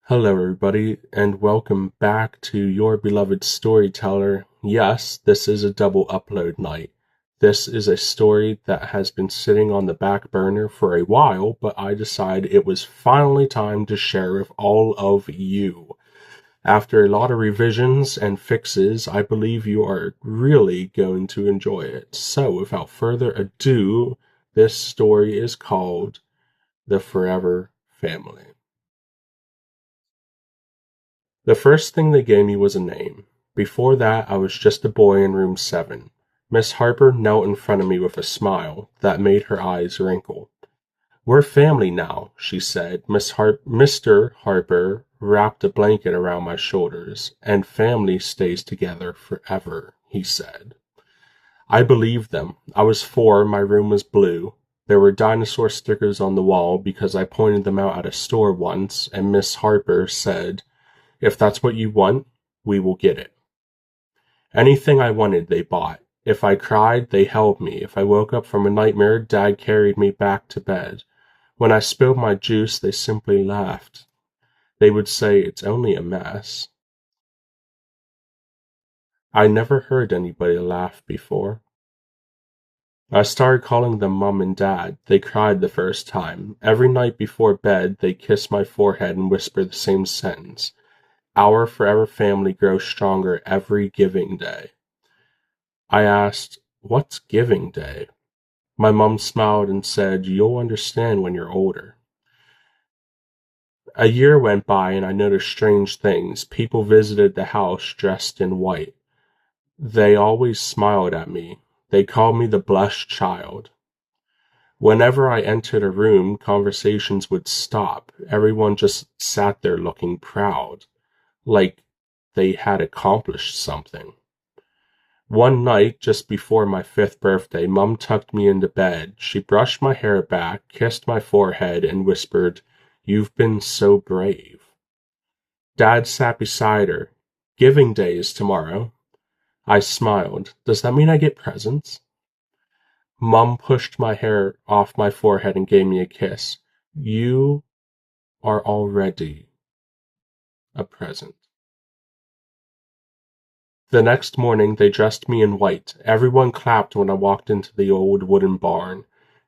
Hello, everybody, and welcome back to your beloved storyteller. Yes, this is a double upload night. This is a story that has been sitting on the back burner for a while, but I decided it was finally time to share with all of you. After a lot of revisions and fixes, I believe you are really going to enjoy it. So, without further ado, this story is called The Forever Family. The first thing they gave me was a name. Before that, I was just a boy in room 7. Miss Harper knelt in front of me with a smile that made her eyes wrinkle. "We're family now," she said. Mr. Harper wrapped a blanket around my shoulders. "And family stays together forever," he said. I believed them. I was 4, my room was blue. There were dinosaur stickers on the wall because I pointed them out at a store once, and Miss Harper said, "If that's what you want, we will get it." Anything I wanted, they bought. If I cried, they held me. If I woke up from a nightmare, Dad carried me back to bed. When I spilled my juice, they simply laughed. They would say, "It's only a mess." I never heard anybody laugh before. I started calling them Mom and Dad. They cried the first time. Every night before bed, they kissed my forehead and whispered the same sentence. "Our forever family grows stronger every giving day." I asked, "What's Giving Day?" My mom smiled and said, "You'll understand when you're older." A year went by and I noticed strange things. People visited the house dressed in white. They always smiled at me. They called me the blessed child. Whenever I entered a room, conversations would stop. Everyone just sat there looking proud, like they had accomplished something. One night, just before my 5th birthday, Mum tucked me into bed. She brushed my hair back, kissed my forehead, and whispered, "You've been so brave." Dad sat beside her. "Giving Day is tomorrow." I smiled. "Does that mean I get presents?" Mum pushed my hair off my forehead and gave me a kiss. "You are already a present." The next morning they dressed me in white. Everyone clapped when I walked into the old wooden barn.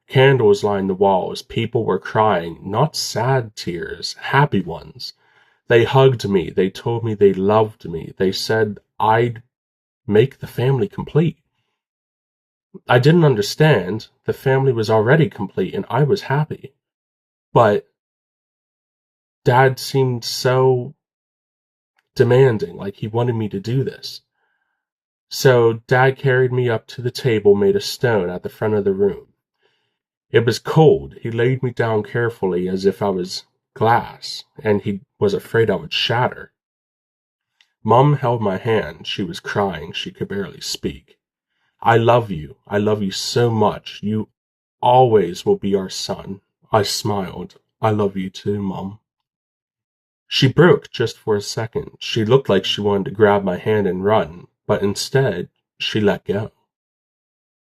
Candles lined the walls. People were crying, not sad tears, happy ones. They hugged me. They told me they loved me. They said I'd make the family complete. I didn't understand. The family was already complete and I was happy. But Dad seemed so demanding, like he wanted me to do this. So Dad carried me up to the table made of stone at the front of the room. It was cold. He laid me down carefully as if I was glass, and he was afraid I would shatter. Mum held my hand. She was crying. She could barely speak. "I love you. I love you so much. You always will be our son." I smiled. "I love you too, Mum." She broke just for a second. She looked like she wanted to grab my hand and run, but instead, she let go.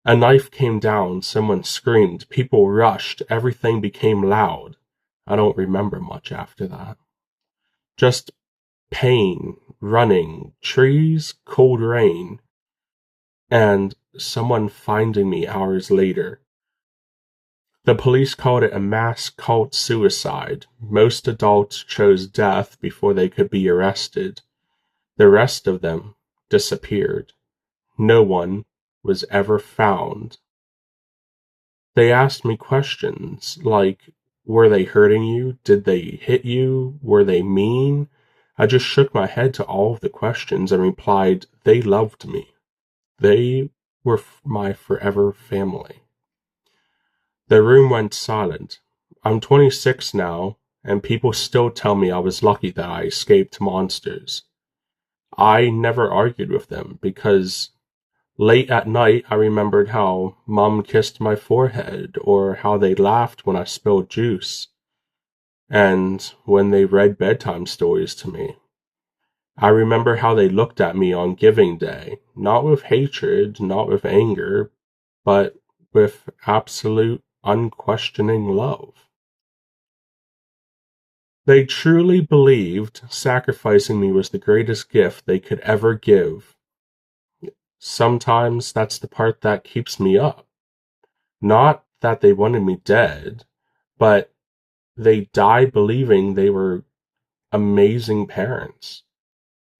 A knife came down, someone screamed, people rushed, everything became loud. I don't remember much after that. Just pain, running, trees, cold rain, and someone finding me hours later. The police called it a mass cult suicide. Most adults chose death before they could be arrested. The rest of them disappeared. No one was ever found. They asked me questions like, were they hurting you? Did they hit you? Were they mean? I just shook my head to all of the questions and replied, they loved me. They were my forever family. The room went silent. I'm 26 now, and people still tell me I was lucky that I escaped monsters. I never argued with them because late at night, I remembered how Mom kissed my forehead, or how they laughed when I spilled juice, and when they read bedtime stories to me. I remember how they looked at me on Giving Day, not with hatred, not with anger, but with absolute, unquestioning love. They truly believed sacrificing me was the greatest gift they could ever give. Sometimes that's the part that keeps me up. Not that they wanted me dead, but they died believing they were amazing parents.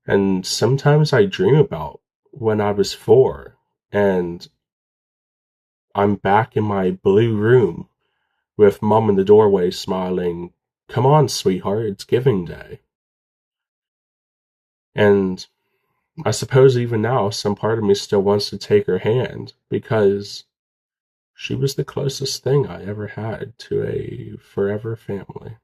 And sometimes I dream about when I was 4 and I'm back in my blue room with Mom in the doorway smiling, "Come on, sweetheart, it's giving day." And I suppose even now, some part of me still wants to take her hand because she was the closest thing I ever had to a forever family.